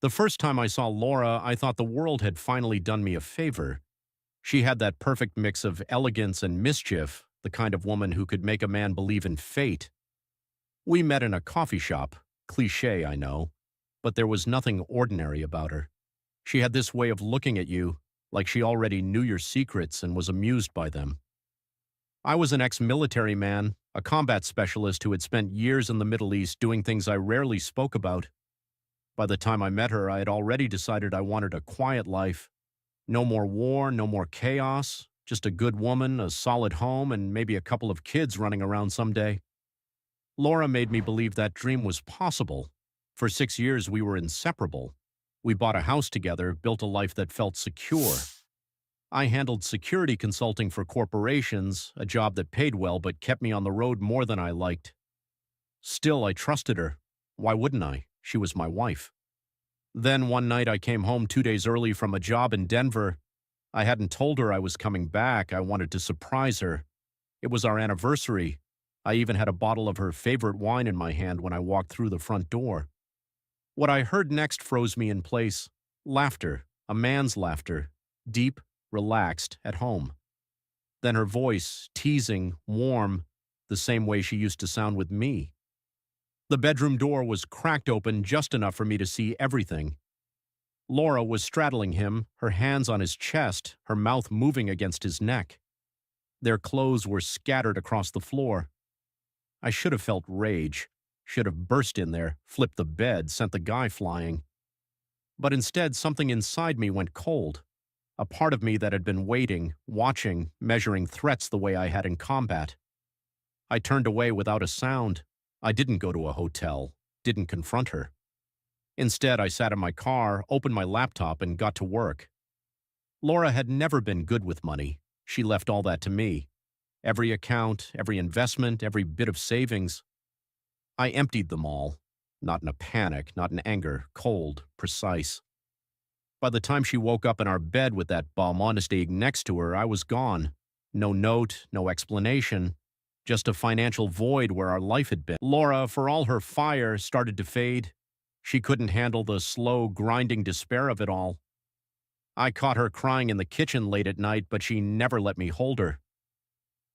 The first time I saw Laura, I thought the world had finally done me a favor. She had that perfect mix of elegance and mischief, the kind of woman who could make a man believe in fate. We met in a coffee shop. Cliché, I know, but there was nothing ordinary about her. She had this way of looking at you, like she already knew your secrets and was amused by them. I was an ex-military man, a combat specialist who had spent years in the Middle East doing things I rarely spoke about. By the time I met her, I had already decided I wanted a quiet life. No more war, no more chaos, just a good woman, a solid home, and maybe a couple of kids running around someday. Laura made me believe that dream was possible. For 6 years, we were inseparable. We bought a house together, built a life that felt secure. I handled security consulting for corporations, a job that paid well but kept me on the road more than I liked. Still, I trusted her. Why wouldn't I? She was my wife. Then one night I came home 2 days early from a job in Denver. I hadn't told her I was coming back. I wanted to surprise her. It was our anniversary. I even had a bottle of her favorite wine in my hand when I walked through the front door. What I heard next froze me in place. Laughter, a man's laughter, deep, relaxed, at home. Then her voice, teasing, warm, the same way she used to sound with me. The bedroom door was cracked open just enough for me to see everything. Laura was straddling him, her hands on his chest, her mouth moving against his neck. Their clothes were scattered across the floor. I should have felt rage, should have burst in there, flipped the bed, sent the guy flying. But instead, something inside me went cold. A part of me that had been waiting, watching, measuring threats the way I had in combat. I turned away without a sound. I didn't go to a hotel, didn't confront her. Instead, I sat in my car, opened my laptop, and got to work. Laura had never been good with money. She left all that to me. Every account, every investment, every bit of savings. I emptied them all. Not in a panic, not in anger, cold, precise. By the time she woke up in our bed with that bomb honest egg next to her, I was gone. No note, no explanation. Just a financial void where our life had been. Laura, for all her fire, started to fade. She couldn't handle the slow, grinding despair of it all. I caught her crying in the kitchen late at night, but she never let me hold her.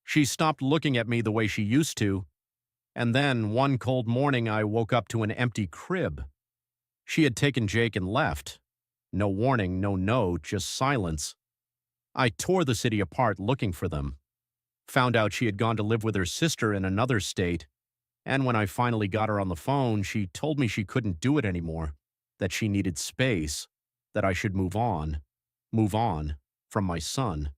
She stopped looking at me the way she used to, and then, one cold morning, I woke up to an empty crib. She had taken Jake and left. No warning, no note, just silence. I tore the city apart looking for them. Found out she had gone to live with her sister in another state, and when I finally got her on the phone, she told me she couldn't do it anymore, that she needed space, that I should move on from my son.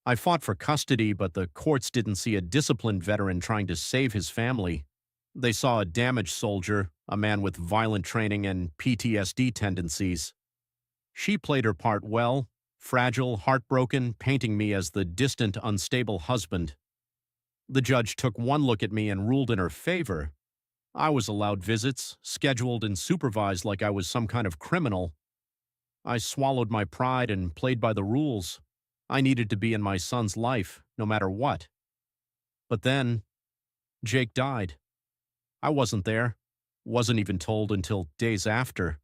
I fought for custody, but the courts didn't see a disciplined veteran trying to save his family. They saw a damaged soldier, a man with violent training and PTSD tendencies. She played her part well, fragile, heartbroken, painting me as the distant, unstable husband. The judge took one look at me and ruled in her favor. I was allowed visits, scheduled and supervised like I was some kind of criminal. I swallowed my pride and played by the rules. I needed to be in my son's life, no matter what. But then, Jake died. I wasn't there, wasn't even told until days after.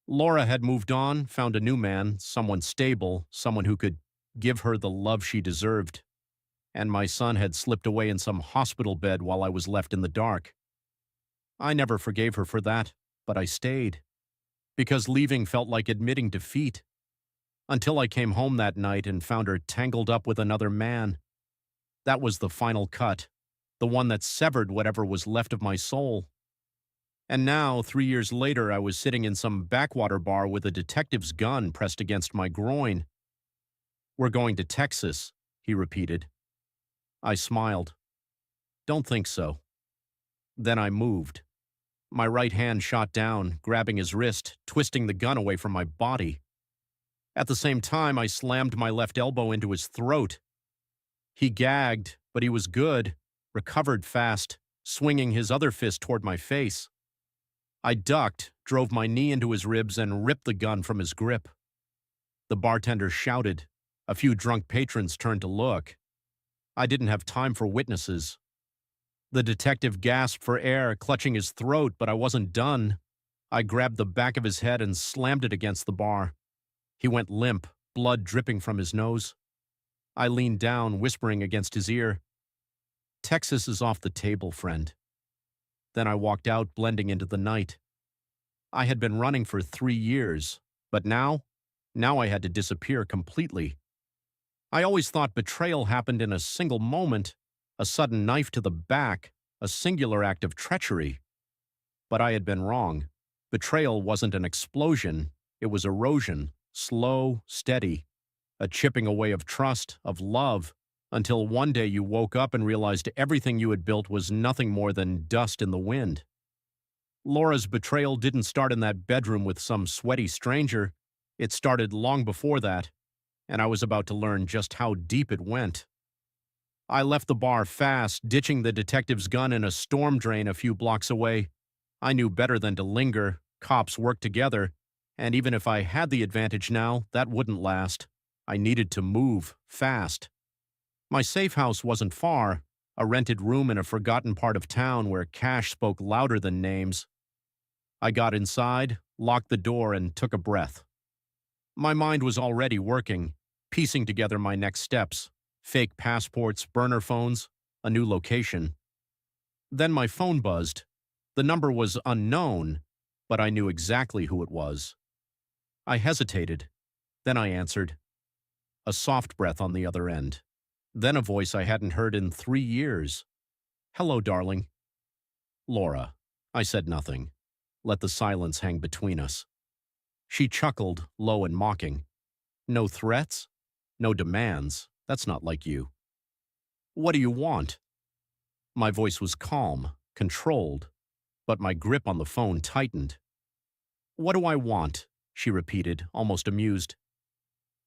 Laura had moved on, found a new man, someone stable, someone who could give her the love she deserved. And my son had slipped away in some hospital bed while I was left in the dark. I never forgave her for that, but I stayed. Because leaving felt like admitting defeat. Until I came home that night and found her tangled up with another man. That was the final cut, the one that severed whatever was left of my soul. And now, 3 years later, I was sitting in some backwater bar with a detective's gun pressed against my groin. "We're going to Texas," he repeated. I smiled. "Don't think so." Then I moved. My right hand shot down, grabbing his wrist, twisting the gun away from my body. At the same time, I slammed my left elbow into his throat. He gagged, but he was good, recovered fast, swinging his other fist toward my face. I ducked, drove my knee into his ribs, and ripped the gun from his grip. The bartender shouted. A few drunk patrons turned to look. I didn't have time for witnesses. The detective gasped for air, clutching his throat, but I wasn't done. I grabbed the back of his head and slammed it against the bar. He went limp, blood dripping from his nose. I leaned down, whispering against his ear, "Texas is off the table, friend." Then I walked out, blending into the night. I had been running for 3 years, but now I had to disappear completely. I always thought betrayal happened in a single moment, a sudden knife to the back, a singular act of treachery. But I had been wrong. Betrayal wasn't an explosion, it was erosion, slow, steady, a chipping away of trust, of love, until one day you woke up and realized everything you had built was nothing more than dust in the wind. Laura's betrayal didn't start in that bedroom with some sweaty stranger. It started long before that, and I was about to learn just how deep it went. I left the bar fast, ditching the detective's gun in a storm drain a few blocks away. I knew better than to linger. Cops work together, and even if I had the advantage now, that wouldn't last. I needed to move, fast. My safe house wasn't far, a rented room in a forgotten part of town where cash spoke louder than names. I got inside, locked the door, and took a breath. My mind was already working, piecing together my next steps: fake passports, burner phones, a new location. Then my phone buzzed. The number was unknown, but I knew exactly who it was. I hesitated. Then I answered. A soft breath on the other end. Then a voice I hadn't heard in 3 years. "Hello, darling." "Laura." I said nothing. Let the silence hang between us. She chuckled, low and mocking. "No threats? No demands. That's not like you." "What do you want?" My voice was calm, controlled, but my grip on the phone tightened. "What do I want?" she repeated, almost amused.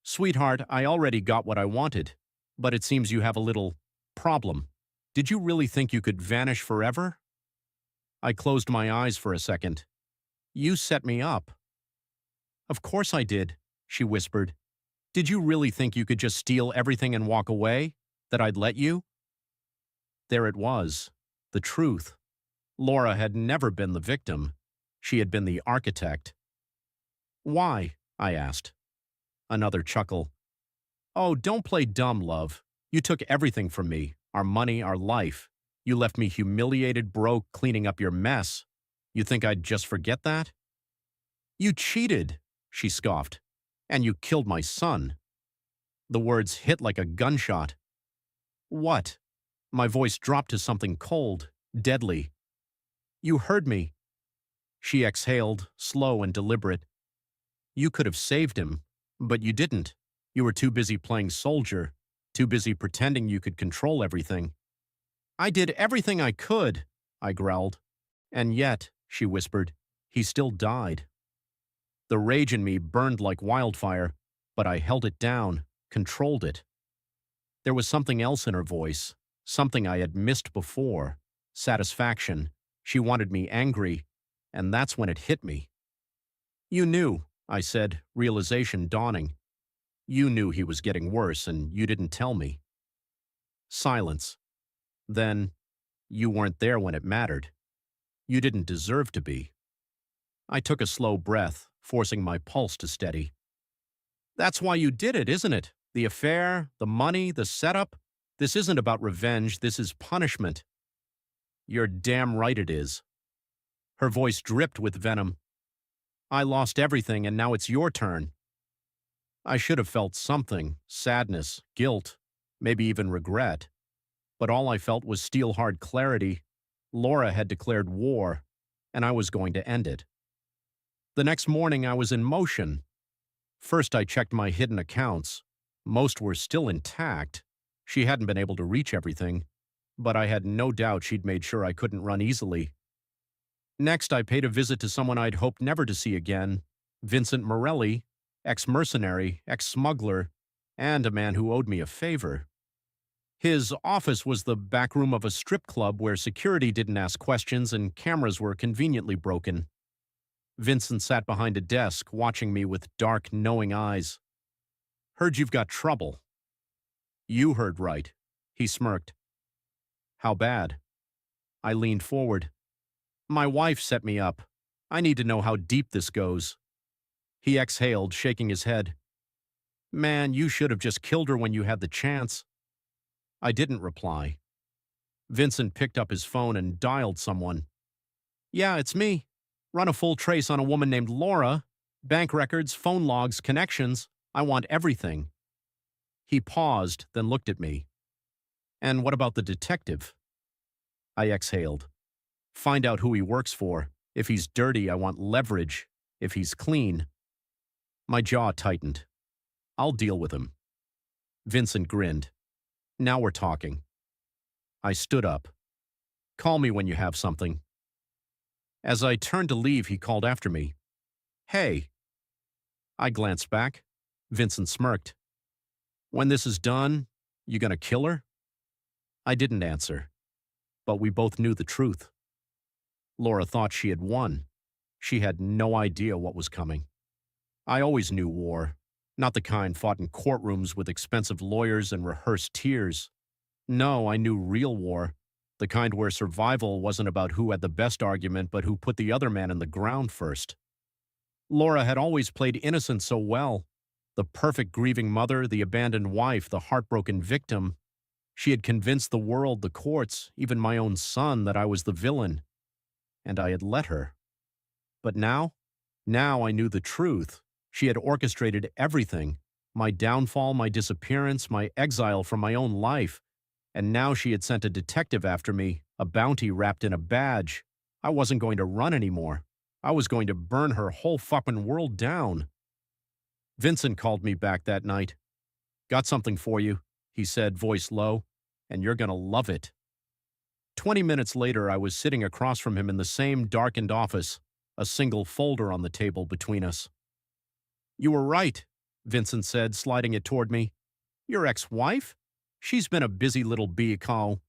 "Sweetheart, I already got what I wanted, but it seems you have a little problem. Did you really think you could vanish forever?" I closed my eyes for a second. "You set me up." "Of course I did," she whispered. "Did you really think you could just steal everything and walk away? That I'd let you?" There it was, the truth. Laura had never been the victim. She had been the architect. "Why?" I asked. Another chuckle. "Oh, don't play dumb, love. You took everything from me, our money, our life. You left me humiliated, broke, cleaning up your mess. You think I'd just forget that?" "You cheated," she scoffed, "and you killed my son." The words hit like a gunshot. "What?" My voice dropped to something cold, deadly. "You heard me." She exhaled, slow and deliberate. "You could have saved him, but you didn't. You were too busy playing soldier, too busy pretending you could control everything." "I did everything I could," I growled. "And yet," she whispered, "he still died." The rage in me burned like wildfire, but I held it down, controlled it. There was something else in her voice, something I had missed before. Satisfaction. She wanted me angry, and that's when it hit me. "You knew," I said, realization dawning. "You knew he was getting worse, and you didn't tell me." Silence. Then, "You weren't there when it mattered. You didn't deserve to be." I took a slow breath, forcing my pulse to steady. "That's why you did it, isn't it? The affair, the money, the setup. This isn't about revenge, this is punishment." "You're damn right it is." Her voice dripped with venom. "I lost everything, and now it's your turn." I should have felt something, sadness, guilt, maybe even regret. But all I felt was steel-hard clarity. Laura had declared war, and I was going to end it. The next morning I was in motion. First I checked my hidden accounts. Most were still intact. She hadn't been able to reach everything, but I had no doubt she'd made sure I couldn't run easily. Next I paid a visit to someone I'd hoped never to see again, Vincent Morelli, ex-mercenary, ex-smuggler, and a man who owed me a favor. His office was the back room of a strip club where security didn't ask questions and cameras were conveniently broken. Vincent sat behind a desk, watching me with dark, knowing eyes. "Heard you've got trouble." "You heard right," he smirked. "How bad?" I leaned forward. "My wife set me up. I need to know how deep this goes. He exhaled, shaking his head. Man, you should have just killed her when you had the chance. I didn't reply. Vincent picked up his phone and dialed someone. Yeah, it's me. Run a full trace on a woman named Laura. Bank records, phone logs, connections. I want everything. He paused, then looked at me. And what about the detective? I exhaled. Find out who he works for. If he's dirty, I want leverage. If he's clean. My jaw tightened. I'll deal with him. Vincent grinned. Now we're talking. I stood up. Call me when you have something. As I turned to leave, he called after me. Hey. I glanced back. Vincent smirked. When this is done, you gonna kill her? I didn't answer, but we both knew the truth. Laura thought she had won. She had no idea what was coming. I always knew war, not the kind fought in courtrooms with expensive lawyers and rehearsed tears. No, I knew real war, the kind where survival wasn't about who had the best argument, but who put the other man in the ground first. Laura had always played innocent so well. The perfect grieving mother, the abandoned wife, the heartbroken victim. She had convinced the world, the courts, even my own son, that I was the villain. And I had let her. But now I knew the truth. She had orchestrated everything. My downfall, my disappearance, my exile from my own life. And now she had sent a detective after me, a bounty wrapped in a badge. I wasn't going to run anymore. I was going to burn her whole fucking world down. Vincent called me back that night. Got something for you, he said, voice low, and you're gonna love it. 20 minutes later, I was sitting across from him in the same darkened office, a single folder on the table between us. You were right, Vincent said, sliding it toward me. Your ex-wife? She's been a busy little beacon.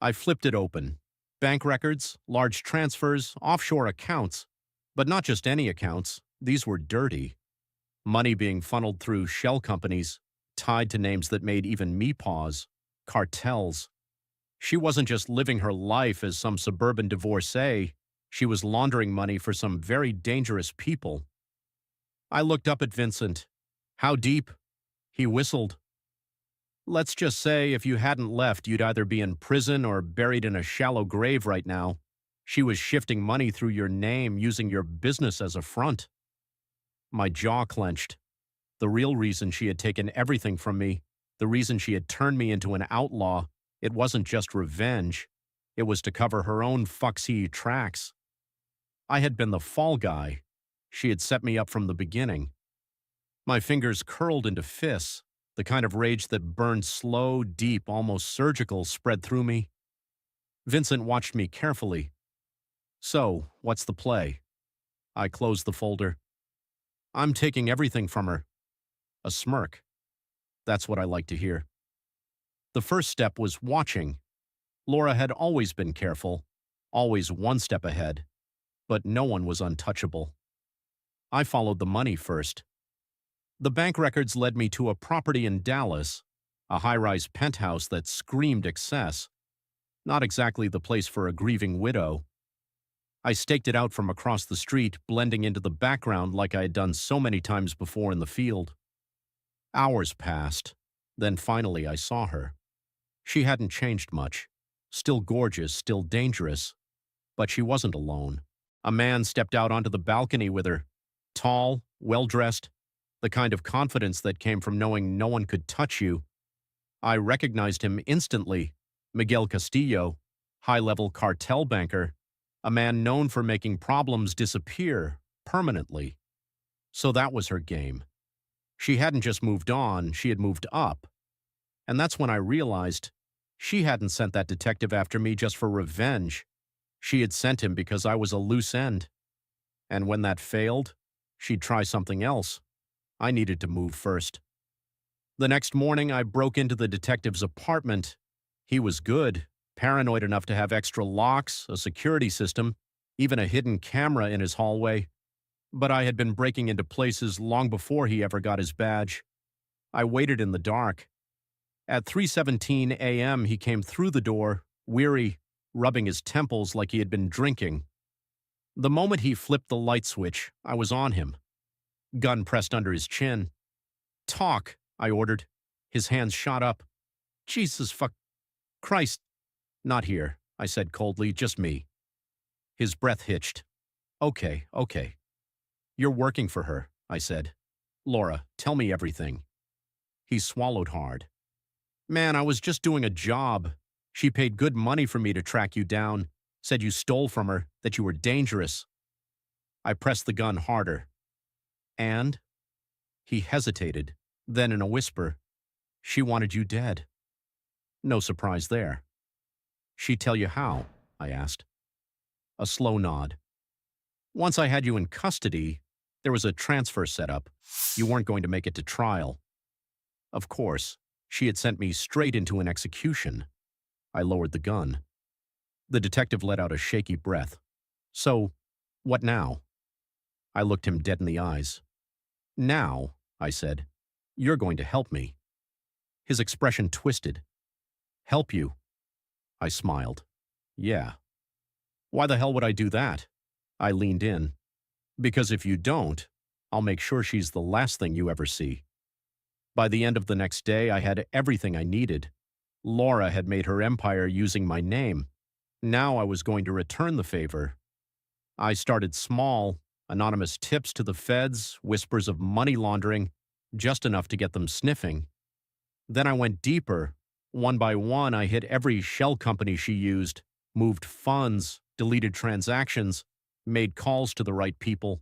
I flipped it open. Bank records, large transfers, offshore accounts. But not just any accounts. These were dirty. Money being funneled through shell companies, tied to names that made even me pause. Cartels. She wasn't just living her life as some suburban divorcee. She was laundering money for some very dangerous people. I looked up at Vincent. How deep? He whistled. Let's just say if you hadn't left, you'd either be in prison or buried in a shallow grave right now. She was shifting money through your name, using your business as a front. My jaw clenched. The real reason she had taken everything from me, the reason she had turned me into an outlaw, it wasn't just revenge. It was to cover her own fucksy tracks. I had been the fall guy. She had set me up from the beginning. My fingers curled into fists. The kind of rage that burned slow, deep, almost surgical, spread through me. Vincent watched me carefully. So, what's the play? I closed the folder. I'm taking everything from her. A smirk. That's what I like to hear. The first step was watching. Laura had always been careful, always one step ahead, but no one was untouchable. I followed the money first. The bank records led me to a property in Dallas, a high-rise penthouse that screamed excess. Not exactly the place for a grieving widow. I staked it out from across the street, blending into the background like I had done so many times before in the field. Hours passed. Then finally I saw her. She hadn't changed much. Still gorgeous, still dangerous. But she wasn't alone. A man stepped out onto the balcony with her. Tall, well-dressed, the kind of confidence that came from knowing no one could touch you. I recognized him instantly. Miguel Castillo, high-level cartel banker, a man known for making problems disappear permanently. So that was her game. She hadn't just moved on, she had moved up. And that's when I realized she hadn't sent that detective after me just for revenge. She had sent him because I was a loose end. And when that failed, she'd try something else. I needed to move first. The next morning, I broke into the detective's apartment. He was good, paranoid enough to have extra locks, a security system, even a hidden camera in his hallway. But I had been breaking into places long before he ever got his badge. I waited in the dark. At 3:17 a.m., he came through the door, weary, rubbing his temples like he had been drinking. The moment he flipped the light switch, I was on him, gun pressed under his chin. Talk, I ordered. His hands shot up. Jesus fuck Christ. Not here, I said coldly, just me. His breath hitched. Okay, okay. You're working for her, I said. Laura, tell me everything. He swallowed hard. Man, I was just doing a job. She paid good money for me to track you down, said you stole from her, that you were dangerous. I pressed the gun harder. And? He hesitated. Then in a whisper, she wanted you dead. No surprise there. She tell you how? I asked. A slow nod. Once I had you in custody, there was a transfer set up. You weren't going to make it to trial. Of course, she had sent me straight into an execution. I lowered the gun. The detective let out a shaky breath. So, what now? I looked him dead in the eyes. Now, I said, you're going to help me. His expression twisted. Help you? I smiled. Yeah. Why the hell would I do that? I leaned in. Because if you don't, I'll make sure she's the last thing you ever see. By the end of the next day, I had everything I needed. Laura had made her empire using my name. Now I was going to return the favor. I started small, anonymous tips to the feds, whispers of money laundering, just enough to get them sniffing. Then I went deeper. One by one, I hit every shell company she used, moved funds, deleted transactions, made calls to the right people.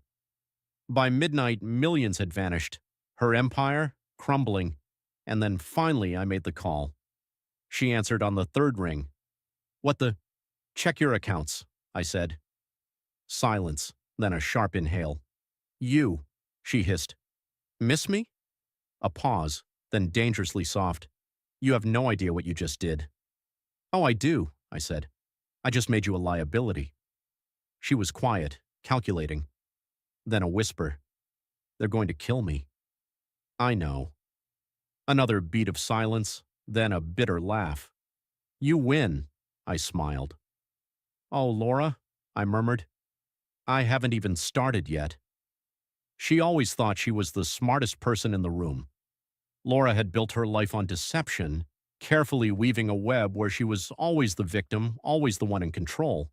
By midnight, millions had vanished. Her empire, crumbling. And then finally I made the call. She answered on the third ring. What the? Check your accounts, I said. Silence, then a sharp inhale. You, she hissed. Miss me? A pause, then dangerously soft. You have no idea what you just did. Oh, I do, I said. I just made you a liability. She was quiet, calculating. Then a whisper. They're going to kill me. I know. Another beat of silence, then a bitter laugh. You win, I smiled. Oh, Laura, I murmured. I haven't even started yet. She always thought she was the smartest person in the room. Laura had built her life on deception, carefully weaving a web where she was always the victim, always the one in control.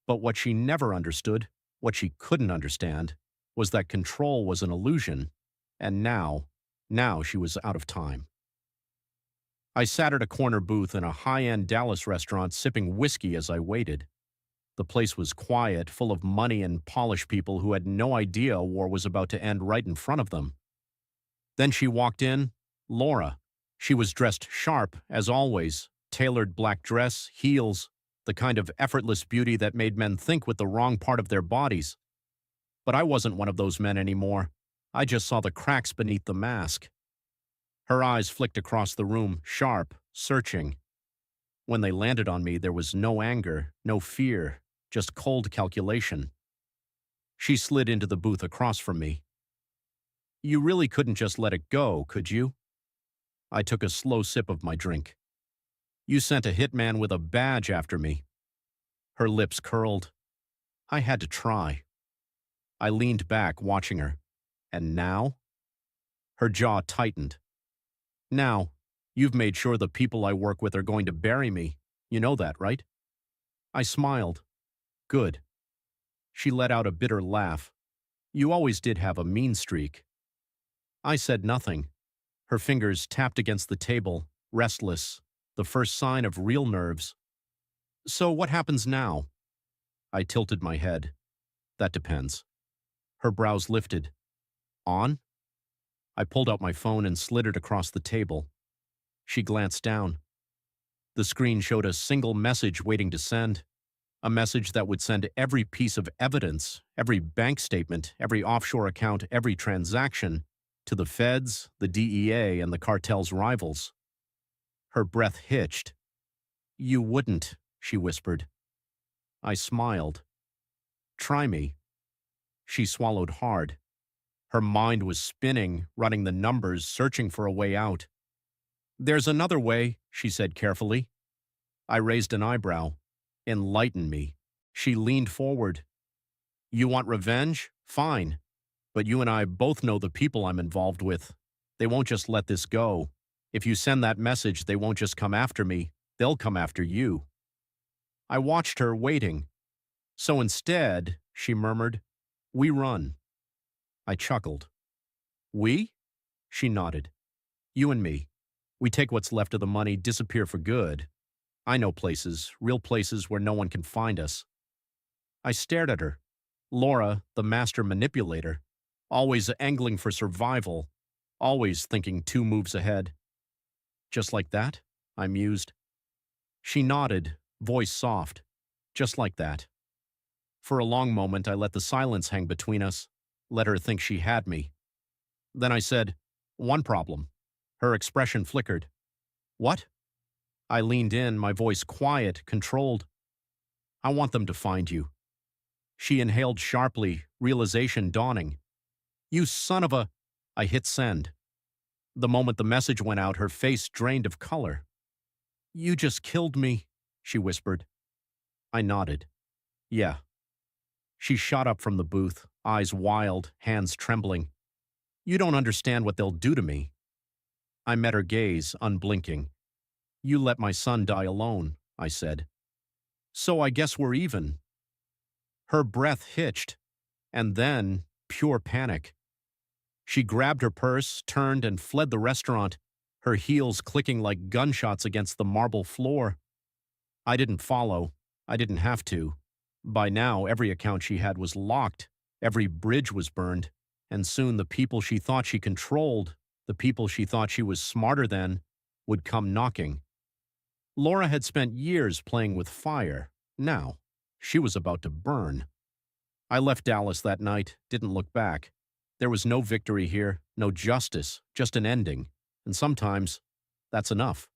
But what she never understood, what she couldn't understand, was that control was an illusion, and now she was out of time. I sat at a corner booth in a high-end Dallas restaurant sipping whiskey as I waited. The place was quiet, full of money and polished people who had no idea a war was about to end right in front of them. Then she walked in, Laura. She was dressed sharp, as always, tailored black dress, heels, the kind of effortless beauty that made men think with the wrong part of their bodies. But I wasn't one of those men anymore. I just saw the cracks beneath the mask. Her eyes flicked across the room, sharp, searching. When they landed on me, there was no anger, no fear, just cold calculation. She slid into the booth across from me. You really couldn't just let it go, could you? I took a slow sip of my drink. You sent a hitman with a badge after me. Her lips curled. I had to try. I leaned back, watching her. And now? Her jaw tightened. Now, you've made sure the people I work with are going to bury me. You know that, right? I smiled. Good. She let out a bitter laugh. You always did have a mean streak. I said nothing. Her fingers tapped against the table, restless, the first sign of real nerves. So what happens now? I tilted my head. That depends. Her brows lifted. On? I pulled out my phone and slid it across the table. She glanced down. The screen showed a single message waiting to send. A message that would send every piece of evidence, every bank statement, every offshore account, every transaction, to the feds, the DEA, and the cartel's rivals. Her breath hitched. You wouldn't, she whispered. I smiled. Try me. She swallowed hard. Her mind was spinning, running the numbers, searching for a way out. There's another way, she said carefully. I raised an eyebrow. Enlighten me. She leaned forward. You want revenge? Fine. But you and I both know the people I'm involved with. They won't just let this go. If you send that message, they won't just come after me. They'll come after you. I watched her, waiting. So instead, she murmured, we run. I chuckled. We? She nodded. You and me. We take what's left of the money, disappear for good. I know places, real places where no one can find us. I stared at her. Laura, the master manipulator, always angling for survival, always thinking 2 moves ahead. Just like that? I mused. She nodded, voice soft. Just like that. For a long moment, I let the silence hang between us, let her think she had me. Then I said, one problem. Her expression flickered. What? I leaned in, my voice quiet, controlled. I want them to find you. She inhaled sharply, realization dawning. You son of a… I hit send. The moment the message went out, her face drained of color. You just killed me, she whispered. I nodded. Yeah. She shot up from the booth, eyes wild, hands trembling. You don't understand what they'll do to me. I met her gaze, unblinking. You let my son die alone, I said. So I guess we're even. Her breath hitched, and then pure panic. She grabbed her purse, turned, and fled the restaurant, her heels clicking like gunshots against the marble floor. I didn't follow. I didn't have to. By now, every account she had was locked, every bridge was burned, and soon the people she thought she controlled, the people she thought she was smarter than, would come knocking. Laura had spent years playing with fire. Now, she was about to burn. I left Dallas that night, didn't look back. There was no victory here, no justice, just an ending. And sometimes, that's enough.